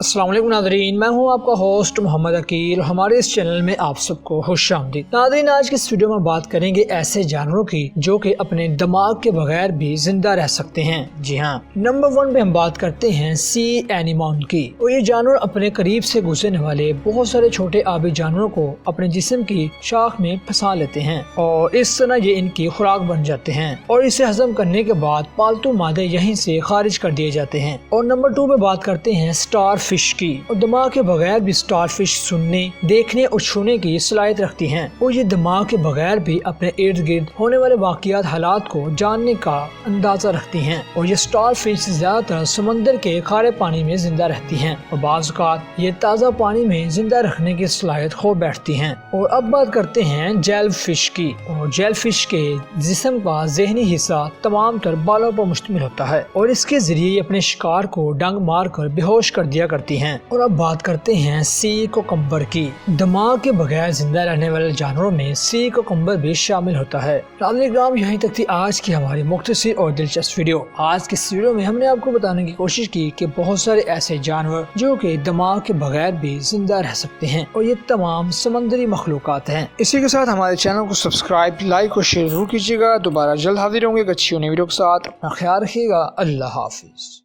अस्सलाम वालेकुम नाज़रीन, मैं हूं आपका होस्ट मोहम्मद अकील। हमारे इस चैनल में आप सबको खुश आमदीद। नाज़रीन, आज की इस वीडियो में बात करेंगे ऐसे जानवरों की जो कि अपने दिमाग के बगैर भी जिंदा रह सकते हैं। जी हाँ, नंबर 1 पे हम बात करते हैं सी एनीमोन की। और ये जानवर अपने करीब से गुजरने वाले बहुत सारे छोटे आबी जानवरों को अपने जिस्म की शाख में फंसा लेते हैं और इस तरह ये इनकी खुराक बन जाते हैं और इसे हजम करने के बाद पालतू मादे यहीं से खारिज कर दिए जाते हैं। और नंबर 2 पे बात करते हैं स्टार फिश की। और दिमाग के बगैर भी स्टार फिश सुनने, देखने और छूने की सलाहियत रखती हैं और ये दिमाग के बगैर भी अपने इर्द गिर्द होने वाले वाक़ियात हालात को जानने का अंदाजा रखती हैं। और ये स्टार फिश ज्यादातर समंदर के खारे पानी में जिंदा रहती हैं और बाज़ औक़ात ये ताज़ा पानी में जिंदा रखने की सलाहियत खो बैठती हैं। और अब बात करते हैं जेल फिश की। और जेल फिश के जिस्म का ज़हनी हिस्सा तमाम तर बालों पर मुश्तमिल होता है और इसके जरिए ये अपने शिकार को डंग मार कर बेहोश कर दिया करती हैं। और अब बात करते हैं सी कोकम्बर की। दिमाग के बगैर जिंदा रहने वाले जानवरों में सी कोकम्बर भी शामिल होता है। नाज़रीन, यहीं तक थी आज की हमारी मुख्तसर और दिलचस्प वीडियो। आज की इस वीडियो में हमने आपको बताने की कोशिश की कि बहुत सारे ऐसे जानवर जो कि दिमाग के बगैर भी जिंदा रह सकते हैं और ये तमाम समंदरी मखलूकात हैं। इसी के साथ हमारे चैनल को सब्सक्राइब, लाइक और शेयर जरूर कीजिएगा। दोबारा जल्द हाजिर होंगे एक अच्छी नई वीडियो के साथ। अपना ख्याल रखिएगा। अल्लाह हाफिज।